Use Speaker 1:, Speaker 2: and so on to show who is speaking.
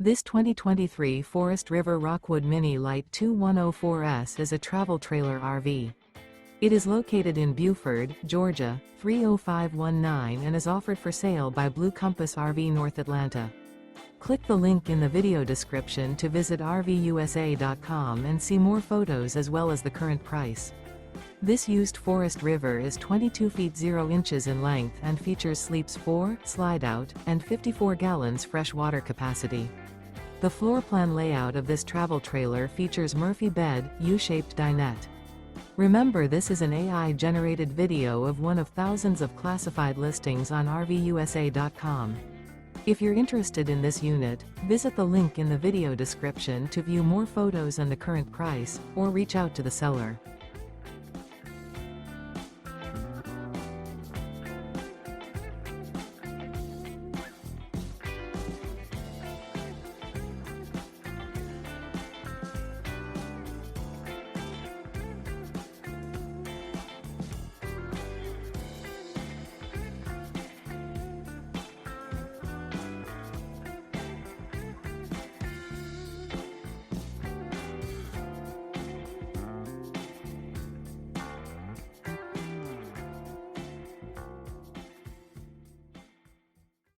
Speaker 1: This 2023 Forest River Rockwood Mini Lite 2104S is a travel trailer RV. It is located in Buford, Georgia, 30519 and is offered for sale by Blue Compass RV North Atlanta. Click the link in the video description to visit RVUSA.com and see more photos as well as the current price. This used Forest River is 22 feet 0 inches in length and features sleeps 4, Slideout, and 54 gallons fresh water capacity. The floor plan layout of this travel trailer features Murphy bed, U-shaped dinette. Remember, this is an AI-generated video of one of thousands of classified listings on RVUSA.com. If you're interested in this unit, visit the link in the video description to view more photos and the current price, or reach out to the seller.